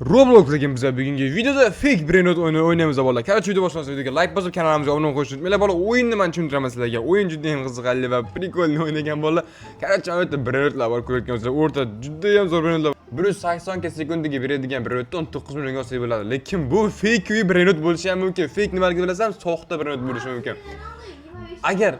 Roblox'dagi biz bugungi videoda fake brainrot o'yini o'ynaymiz bolalar. Qancha video boshlasa videoga like bosib kanalimizga obuna bo'lishni unutmanglar bolalar. O'yinni men tushuntiraman sizlarga. O'yin juda ham qiziqarli va prikolni o'ynagan bolalar. Qancha o'ta brainrotlar bor ko'rayotgansizlar. O'rta juda ham zo'r brainrotlar. 180 sekundiga beradigan brainrotdan 9 millionga olsa bo'ladi. Lekin bu fake brainrot bo'lishi ham mumkin. Fake nimaligini bilasam, soxta brainrot bo'lishi mumkin. Agar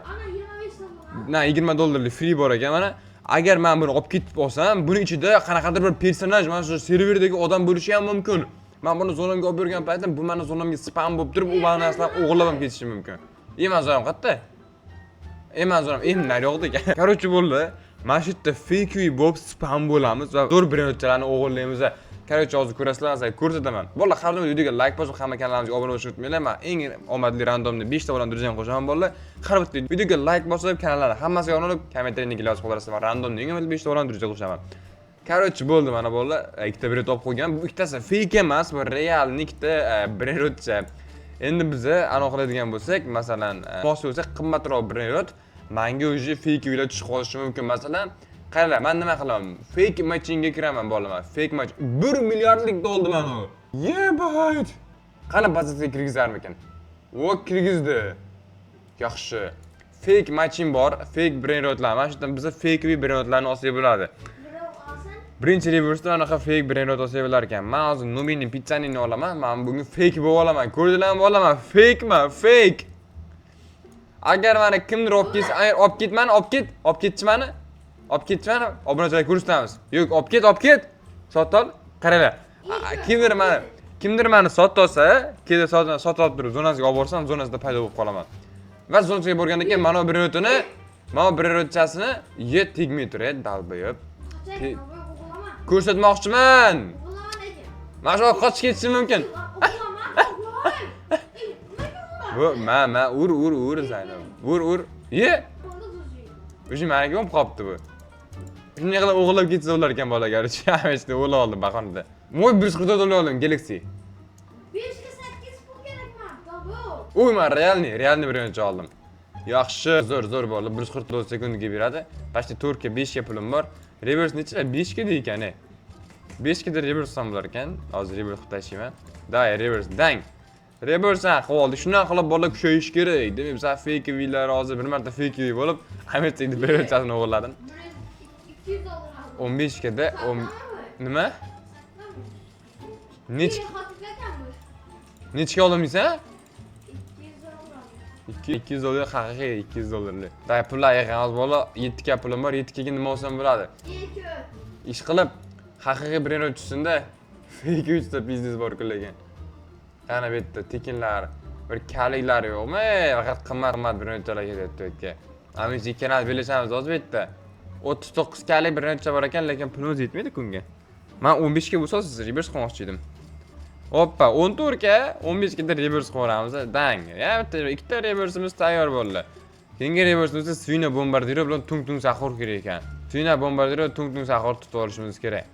$20 free bor ekan mana. Agar men buni olib ketib olsam, buning ichida qanaqadir bir personaj, mana shu serverdagi odam bo'lishi ham mumkin. Men buni zonamga olib bergan paytim, bu meni zonamga spam bo'lib turib, u meni narsalarni o'g'irlab ham ketishi mumkin. Men zonam qayerda? Men zonam naryoqda ekan. Короче bo'ldi. Mana shu yerda fake bo'lib spam bo'lamiz va zo'r brainrotlarni o'g'irlaymiz. Короче, hozir ko'rasizlar, hozir ko'rsataman. Bolalar, har doim videoga like bosib, hamma kanalimizga obuna bo'lishni unutmanglar. Men eng omadli randomni 5 ta bilan durjang qo'shaman bolalar. Har bitta videoga like bosib, kanallarni hammasiga obuna bo'lib, kommentariyga yozib qo'yarsiz. Men randomni eng omadli 5 ta bilan durjang qo'shaman. Короче, bo'ldi mana bolalar. Ikkita brainrot olib qo'ygan. Bu ikkitasi fake emas, bu realni ikkita brainrotcha. Endi biz aniq qiladigan bo'lsak, masalan, mo'si bo'lsa qimmatroq brainrot, menga o'zi fake uylar tushib qolishi mumkin. Masalan, qaranglar, men nima qilaman? Fake matchingga kiraman bolalar. Fake match 1 milliardlik doldi mana u. Yebayt. Qani bazasiga kirgizarmikan? O, kirgizdi. Yaxshi. Fake matching bor, fake brainrotlar. Mana shu yerdan biz fake brainrotlarni olsak bo'ladi. Birinchi reversda anaqa fake brainrot olsak bo'lar ekan. Men hozir Nubini pizzanini olaman. Men bugun fake bo'lib olaman. Ko'rdinglarmi bolalar? Fakeman, fake. Agar meni kimdir olib ketsa, agar olib ketmani, olib ketchimani. Olib ketmani, obunachilar ko'rsatamiz. Yo'q, olib ket. Sotol, qaranglar. Kimdir meni sotib olsa, kelib sotib olib turib, zonasiga olib borsam, zonasida paydo bo'lib qolaman. Va zonasiga borgandan keyin mana bu brainrotini, mana brainrotchasini tegmay turadi, dalbayib. Ko'rsatmoqchiman. Mana shu qochib ketishim mumkin. Bu ur Zaynab. Ur. Ye. O'sha meniga bo'lib qopti bu. Shunday qilib o'g'irlab ketsa bo'lar ekan bolalar. Chamashni o'g'irlab oldim bahonada. Mo'y 144 oldim Galaxy. 5 ga 8 pul kerakmi? To'g'ri. Uy, men realni birinchi oldim. Yaxshi, zo'r bolalar. 144 sekundiga beradi. Pashti 4 ga 5 ga pulim bor. Reverse necha? 5 ga ekan. 5 ga reverse ham bo'lar ekan. Hozir reverse qilib tashlayman. Day reverse dang. Reverse qilib oldik. Shundan qilib bolalar kushayish kerak. Demak, biz fake videolar hozir bir marta fake video bo'lib, hammasiga brainrotchasini o'g'irladim. 200 dollar aldim. 15 ga nima? Nechga oldimsan? 200 dollar haqiqiy 200 dollarlik. Day pullar yig'amiz bola, 7 ga pulim bor, 7 ga nima olsam bo'ladi? Ish qilib haqiqiy brainrotchisida fake uchta biznes bor kullagan. Qani bu yerda tekinlar, bir kaliklar yo'qmi? Faqat qimmat brainrotchalar kelyapti bu yerga. Mana shu ikkalamiz belashamiz hozir bu yerda. 39 kalik brainrotcha bor ekan, lekin pulimiz yetmaydi kunga. Men 15 ga bo'lsa siz reverse qilmoqchi edim. Hoppa, 14 ga 15 ga reverse qilamiz. Dang. Ya, ikkita reverseimiz tayyor bo'ldi. Keyingi reverseimizda Svina bombardiro bilan tung sahur kerak ekan. Svina bombardiro tung sahur tutib olishimiz kerak.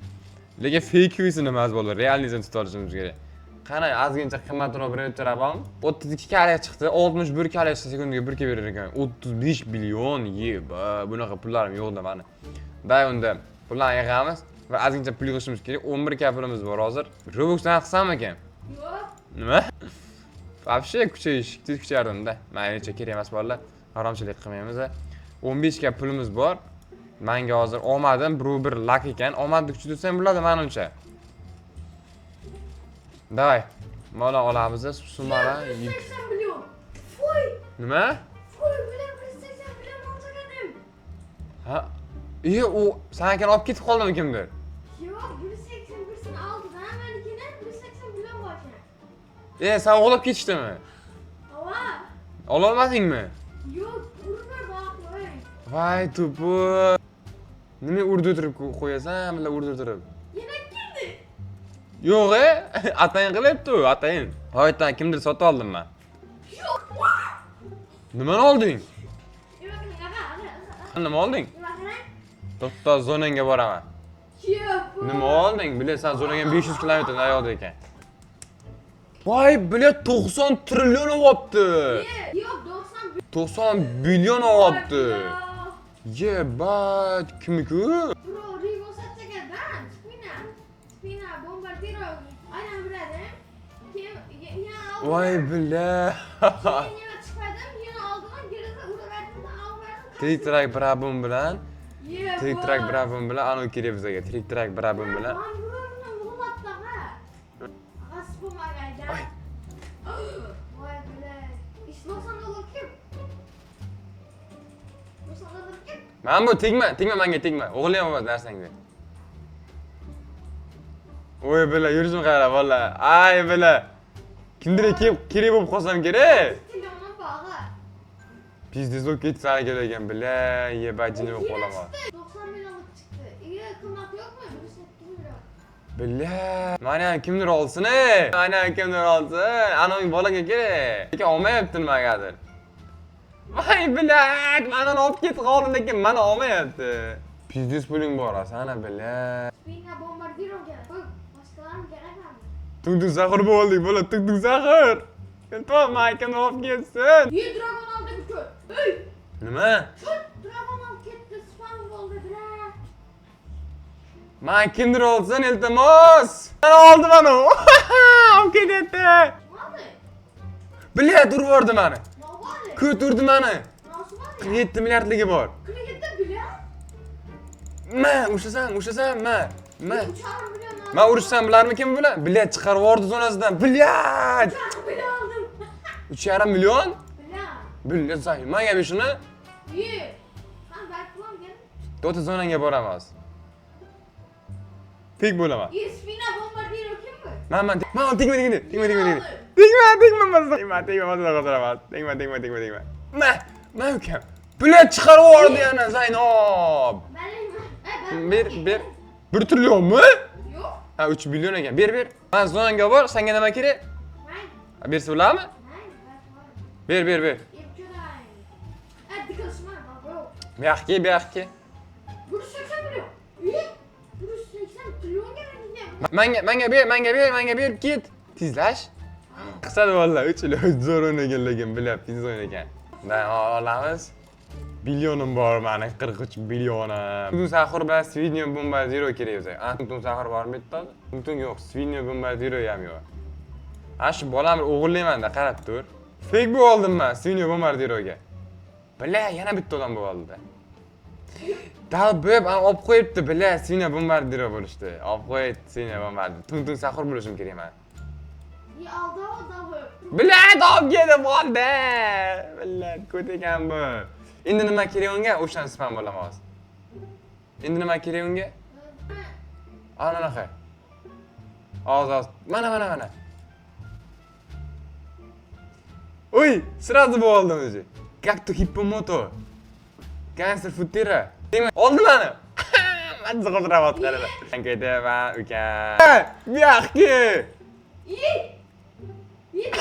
Lekin fake uysini emas bo'ldi, realni tutib olishimiz kerak. Qani ozgincha qimmatroq brainrotchalar bormi? 32 kalik chiqdi, 61 kalik sekundiga 1 ga berar ekan. 35 million yeba. Bunaqa pullarim yo'qda meni. Day unda pullarni yig'amiz va ozgincha pul yig'ishimiz kerak. 11 ga pulimiz bor hozir. Robuxdan qilsam ekan? Yo'q. Nima? Вообще kuchayardim-da. Menga kerak emas bolalar. Haromchilik qilmaymiz. 15 ga pulimiz bor. Menga hozir omadim, bir lak ekan. Omadni kuchi desam bo'ladi menimcha. Davay. Mana olamiz, summalar 180 million. Voy. Nima? Voy, bular 180 million olsaganim. Ha? U senga olib ketib qoldimi kimdir? Yo'q, 181 oldi-da, menikini 180 million bor ekan. Sen o'g'irlab ketishdimi? Ava. Ola olmadingmi? Yo'q, urma qo'y. Voy to'pu. Nima urdi turib qo'yasan, bilan urdi turib? Yana keldi. Yo'q, atayin qilyapti u, atayin. Hoyatdan kimdir sotib oldim men. Yo'q. Nimani olding? Nima olding? To'xta, zonanga boraman. Nima olding? Bilasan, zonaga 500 kilometr naryoqda ekan. Voy, bilet 90 trillion olibdi. Yo'q, 90 billion olibdi. Yebat, kimku? Bro, Rivo satchaga dan. Spina bombardiro Aynen birader. Yine aldım. Vay bile. Yine çıkardım. Yine aldım. Geride uğraverdim. Alverdim. Trik trak brabum bilan. Yeah, Trik boy. trak brabum bilan anu kirib bizaga. Trik trak brabum bilan. Ben buranın bulatla ha. Aspıma geldi. Ay. Vay bile. İşte 90 dolar kim? 90 dolar kim? Mana bu tegma menga tegma. O'g'lim bo'lmas narsangni. Voy bile yurishim qara valla. Ay bile. Kimdir kerak bo'lib qolsam kerak. Telefonun bağı. Biznes bo'lib ketsa kerak ekan bile. Yebajini bo'lib qolaman. 90 milyonluk çıktı. İyi kıymat yok mu? 180 milyon. Bile. Mana kimdir olsin Mana kimdir olsin. Anavi bolaga kerak. Lekin olmayapti nimagadir. Voy bile. Mana olib ketib qoldim lekin mana olmayapti. Biznes puling bor asana bile. Bina bombardiro gerek. Koy. Başkalarım gerek mi? Tung sahur bo'ldik bola. Tung sahur. Iltimos maykani olib ketsin. İyi dragon aldı bir köy. Hey. Nima? Köy dragon alıp gitti. Spam oldu bile. Man kimdir olsin iltimos. Mana oldi mana. Olib ketyapti. Ne oldu? Bile turib yubordi mani. Ne oldu? Ko'turdi mani. Nasıl var ya? 7 milliardligi bor. Krikette bile. Ma, ushlasham, ma. Uçağım bile aldım. Ma urushsam bilarmikin buni? Bilet chiqarib yubordi zonasidan. Bilet! Uçağım bile aldım. 3,5 million? Bile. Bilet say. Menga ber shuni. İyi. Ben belki bulam gel. To'ta zonanga boramiz. Fik bo'laman. İyi spina bombardiro kim bu? Man tegma. Tegma. Ma ukam. Bilet chiqarib yubordi yana Zaynob. Benim. Ber. 1 trillionmi? Yok. Ha 3 million ekan. Ber. Man zonanga bor, senga nima kerak? Ben. Bersa bo'ladimi? Ben. Ber. İpçiler. Dikkat ısmar. Bak Bu yoqqa. Burası 80 milyon. İyi. Burası 80 trilyon gerek Menga ber, ket. Tezlash. Qisadi valla, 3 yil zo'r o'ynaganligim bilyapsiz o'ynagan. Dan olamiz. Millionim bor mani, 43 millionim. Tun sahur bilan Svidniya bombardiro kerak o'zi. Tun sahur bormi bitta? Tun yo'q, Svidniya bombardiro ham yo'q. Shu bolamni o'g'irlaymanda, qarab tur. Fake bu oldim men Svidniya bombardiroga. Bile yana bitta odam bo'ldi. Dal bo'p, olib qo'yibdi, bile Svidniya bombardiro bo'lishdi. Olib qo'ydi Svidniya bombardiro. Tun sahur bo'lishim kerak men. İyi aldı o da bu. Bilet olib ketib qoldi. Bilet ko'tagan bu. Endi nima kerak unga? O'shan spam bo'laman hozir. Endi nima kerak unga? Anaqa. Oz. Mana. Uy, sразу bo'ldim o'zi. Как то hippomoto. Cancer futira. Oldi mani. Men zig'irlayapti qarada. Men ketaman, ukam. Bu yoqqa. İyi. İyi.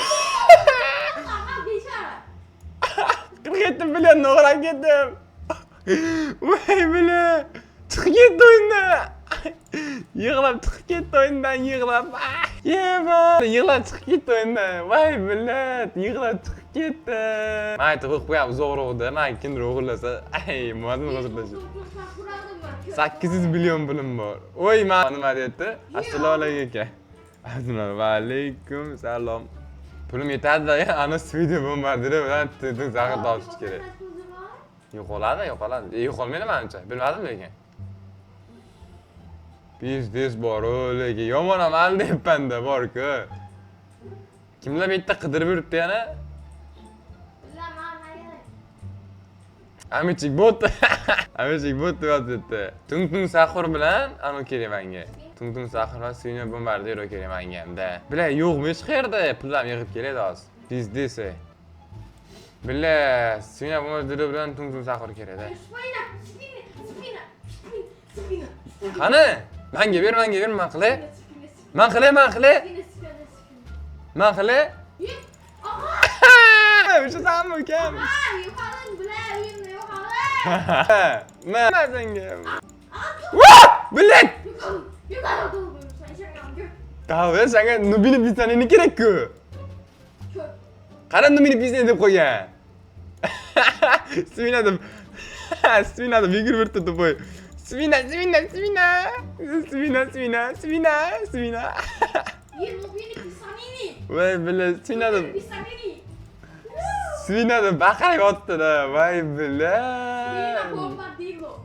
Ama beşer. 47 million o'g'irlab ketdim. Voy bile. Chiqib ketdi o'yindan. Yig'lab chiqib ketdi o'yindan, yig'lab. Yema. Yig'lab chiqib ketdi o'yindan. Voy bile. Yig'lab chiqib ketdi. Men aytib qo'yam, uzoqroqda. Men kimdir o'g'irlasa, ay, muazzam hozirlashib. 800 million pulim bor. Voy, men nima deyapti? Assalomu alaykum. Assalomu alaykum. Salom. Pulim yetadi-da, ana Svidniya bombardiro bilan tun sahur topish kerak. Yo'qoladi. Yo'qolmaydi menimcha. Bilmadim lekin. Biznes bor, lekin yomon amal deyapman-da, bor-ku. Kimlar bu yerda qidirib yuribdi yana? Amichik bot. Amichik bot deyapti. Tun sahur bilan anu kerak menga. Tun sahur va Svidniya bombardiro kerak menga ham-da. Bila yo'qmi hech qayerda? Pullarni yig'ib keladi hozir. Biznes. Bila Svidniya bombardiro bilan tun sahur kerak-da. Spina. Qani? Menga ber, men qilay. Men qilay. O'sha sammi ukam? Yuqorin bile uyimda yuqori. Men senga. Bilet. Yuqori o'tirib sen ishongan. Tavba, senga Nubini bizani kerak-ku. Qara Nubini bizani deb qo'ygan. Svina deb yugurib yuribdi deb qo'y. Svina. Yine Voy bile sinadi. Bisamini. Svinada baqirib yotdi-da. Voy bile. Yine bomba değil o.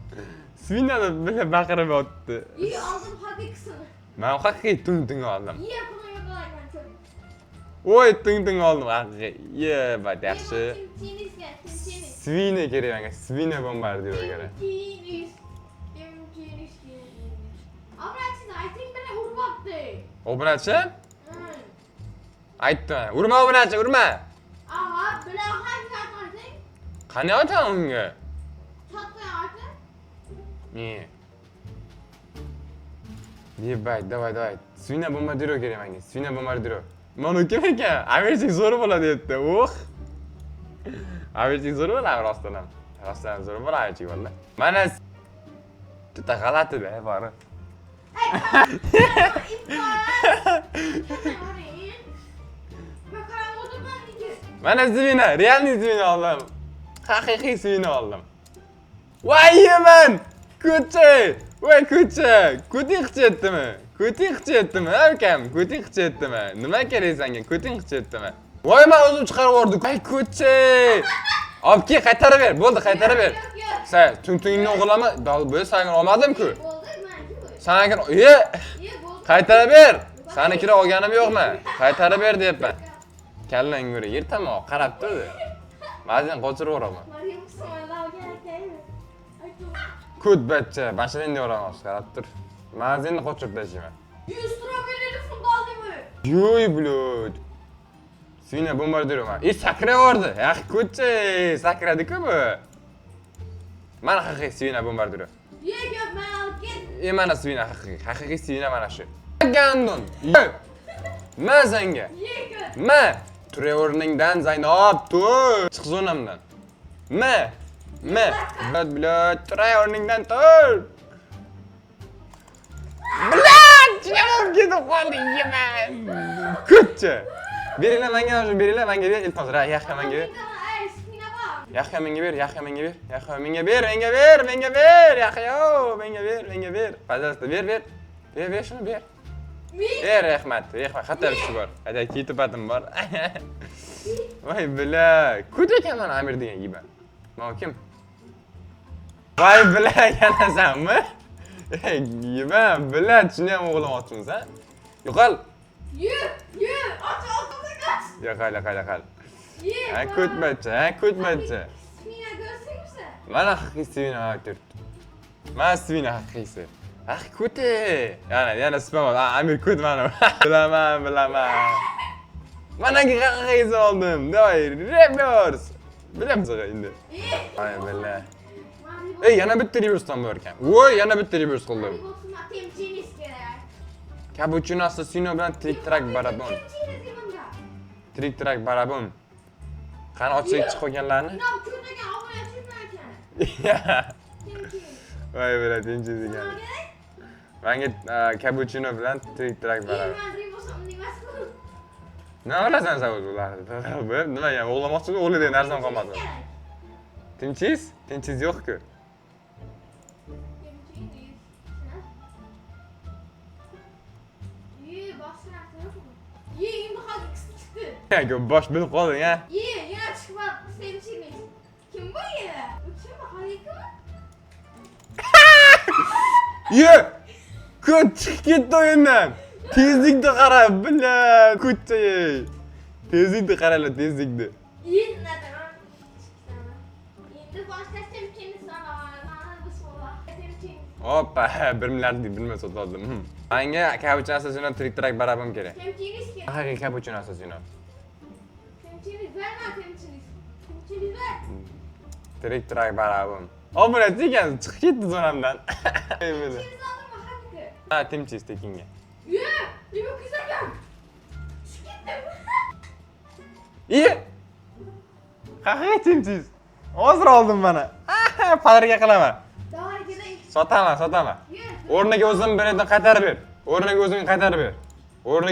Svinada bile baqirib yotdi. İyi aldım hakikisini. Men haqiqiy tung oldim. İyi bunu yakalayın çocuk. Voy tung oldim haqiqiy. Ye, bak yaxshi. Timtiniz gel, timtiniz. Svina kerak menga. Svina bombardiro kerak. Timtiniz. Timtiniz. Abraçın ayting beni urmabdı. Obunachi? Hı. Aytdim. Urma obunachi, urma. Aha, bile hangi ayting? Qani otam unga? Tatlı ayting. Ne? Давай, давай. Svina bombardiro kerak menga. Svina bombardiro. Mana kim ekan? Amirchik zo'r bo'ladi debdi. Amirchik zo'r bo'ladi rostdan ham. Rostdan ham zo'r bo'ladi amirchik valla. Mana juda g'alati-da, bari. Mana Svina, realniy Svina oldim. Haqiqiy Svina oldim. Voy yeman! Ko'cha! Voy ko'cha! Ko'ting qichayaptimi? Ko'ting qichayaptimi, akam? Ko'ting qichayaptimi? Nima kerak senga? Ko'ting qichayaptimi? Voy, men o'zim chiqarib yubordim. Voy ko'cha! Olib kel, qaytarib ber. Bo'ldi, qaytarib ber. Sen tung-tungni o'g'irlama. Bu senga olmadim-ku. Senga qaytarib ber. Senikini olganim yo'qmi? Qaytarib ber deyapman. Kallang yuri, yirtama, qarab turdi. Ba'zan qochirib yuboraman. Kut bachcha, bashini yo'ramas, qarab tur. Ma'zinni qochirib tashlayman. 100 lira verelim funda aldımı. Yo'y, blud. Svina bombardiro men. Sakrayordi. Yaxshi ko'cha, sakradi-ku bu. Mana haqiqiy Svina bombardiro. Ye gör ben alıp gel. Mana Svina haqiqiy Svina mana shu. Gandon. Men senga. Ye gör. Men ture o'rningdan Zaynob, tur. Chiq zonamdan. Men. Blud, ture o'rningdan tur. Blud, javob ketib qoldi, yeman. Ko'cha. Beringlar menga ber, iltimos, yaxshi menga ber. Yaxshi menga ber. Pожалуйста, ber. Ber shuni ber. Rahmat. Xatar ishi bor. Hada ketipatim bor. Voy bila, kut ekan mana Amir degan yiban. Mana kim? Voy bila, yana senmi? Yiban, bila, shuni ham o'g'lamoqchimiz, ha? Yo'qol. Ye, aç. Yo'qol. Ye. Ha, kut bachcha. Svina görsün müsün? Mana haqiqiy Svina turibdi. Mana Svina haqiqiysi. Kuti. Yana spam. Amir kut mana. Bilaman. Mana haqiqiysi oldim. Davay, reverse. Bilamsiz endi. Ay billah. Yana bitta reverse'dan bor ekan. Voy, yana bitta reverse qildim. Temtiniz gerek. Cappuccino assassino bilan trik-trak barabon. Temtiniz yanımda. Trik-trak barabon. Qani ochib chiqib qolganlarni? Nam kötüge havaya çıkmayken. Temtiniz. Voy bila, tinchsiz ekan. Buna gerek. Menga cappuccino bilan trik-trak barabon. Ben Rimos'un nimesi bu? Nima bilasan sen o'zinglarni? Nima ya, o'g'lamoqchimi? O'g'li narsam qolmadi. Temtiniz. Tinchsiz yo'q-ku. Temtiniz. Ye, baksana tarafı. Ye, şimdi hakikisi çıktı. Bosh bilib qolding, ha? Ye, yine çıkmadı. Temtiniz. Kim bu ye? Bu kim bu? Harika mı? Ye! Ko'ch chiqib ketdi o'yindan. Tezlikni qara, bila, ko'cha. Tezlikni qaralar, tezlikni. Yine neden? Şimdi başka temtiniz sana. Bu sola. Temtiniz. Hoppa, 1 milliard deb bilma sotdim. Menga cappuccino assassino trik-trak barabon kerak. Temtiniz ki. Haqiqiy cappuccino assassino. Temtiniz verme temtiniz. Temtiniz ver. Trik-trak barabon. Obunachi ekan, chiqib ketdi zonamdan. Temtiniz aldın mı hakiki? Ha, timchiz tekinga. Ye, bir güzel gel. Gittim. İyi. Haqiqiy timchiz. Hozir oldim mana. Padriga qilaman. Daha gidelim. Sotaman. Ye. O'rniga o'zim beradigan qaytarib ber. O'rniga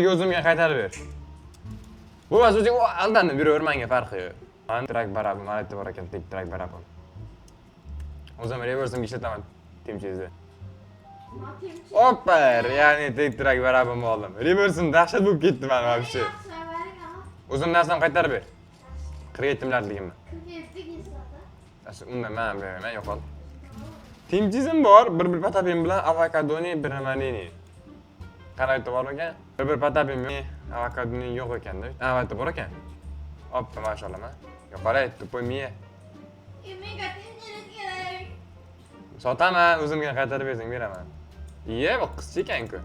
o'zimga qaytarib ber. Bu o'zing aldanib yuraver menga farqi yo'q. Men trak barabon, mana aytib bor ekan, trak barabon. O'zim reversimga ishlataman timchizni. Hoppa, ya'ni trak barabon oldim. Reversim dahshat bo'lib ketdi mana вообще. Uzun narsani qaytarib ber. 47 milliardligimni. 47 ginsada. Undan men beraman, yo'qol. Timchizim bor, bir patapim bilan avokadoni biramanini. Qaraydi bor ekan. Bir patapim avokadoni yo'q ekanda. Avokado bor ekan. Oppa, mashallah. Yo'qolay, tupoy miya. Menga tinchlik kerak. Sotaman, o'zimga qaytarib bersang beraman. Iye, bu qizcha ekan-ku.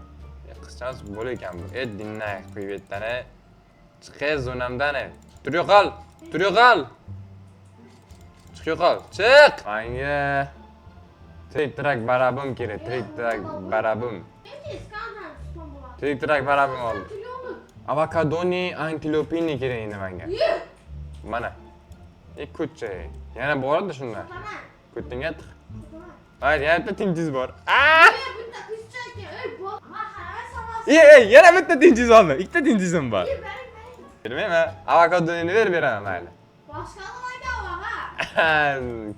Qizchamiz bo'l ekan bu. Dinay qo'yib yetdane. Chiqay zonamdan. Tur yo'qol. Tur yo'qol. Chiq yo'qol. Chiq. Menga trik barabum kerak. Trik barabum. Trik barabum oldi. Avokadoni antilopini kerak endi menga. Mana. Ko'cha. Yana boradi shundan. Ko'tinga tiq. Hayır, yana bitta tinchiz bor. Bitta qizcha ekan. Ey, bu. Ama qarama savol. Ey, yana bitta tinchiz oldi. Ikkita tinchizim bor. Bermayman. Avokadoni beraman mayli. Boshqa nimaga ola?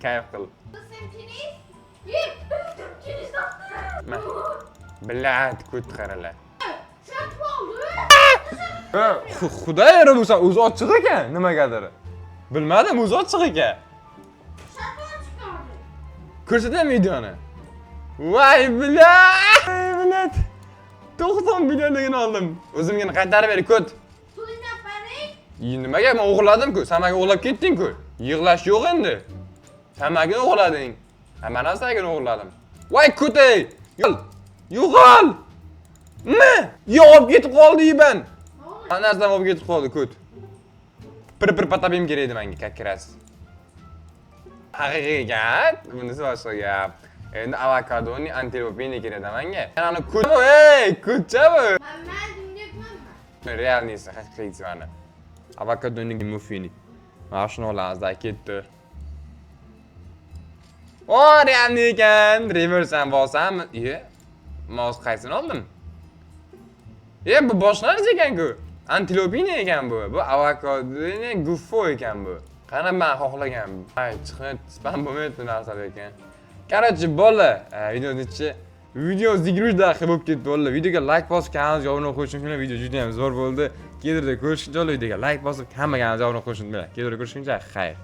Kayf qil. Sen tiniz? Tiniz topdi. Bilat ko't qarala. Sotib oldi. Xudo yara bo'lsa o'zi ochiq ekan, nimagadir. Bilmadim, o'zi ochiq ekan. Sotib chiqardi. Ko'rsataman videoni. Voy bilat. 90 millionligini oldim. O'zimga qaytarib ber, ko't. Pulingni bering. Nimaga men o'g'irladim-ku? Sen menga o'g'irlab ketding-ku. Yig'lash yo'q endi. Sen menga o'g'irlading. Hamma narsani o'g'irladim. Voy ko'tay! Yo'qol! Nima? Yo'q ketib qoldi iban. Hamma narsam olib ketib qoldi, ko't. Bir patapim kerak edi menga, kakkirasiz. Haqiqiy gap, bunisi boshqa gap. Endi avokadoni antilopini kerak edi menga. Ana ko't, ey, ko'cha bu. Men dinlayapmanmi? Realnisi, haqiqiysi mana. Avokadoni muffini. Mana shuni olamiz, ketdi. O, realni ekan. Reverse bosam, mouse qaysini oldim? Bu boshqa narsa ekan-ku. Antilopini ekan bu. Bu avokadoni guffo ekan bu. Qani men xohlagan. Ay, chiqib spam bo'lmaydi narsalar ekan. Короче, bola, video 23 daqiqa bo'lib ketdi bola. Videoga like bosib, kanalga obuna bo'lishing uchun video juda ham zo'r bo'ldi. Keltirda ko'rishguncha videoga like bosib, hamma kanalga obuna bo'lishing. Keltirda ko'rishguncha xayr.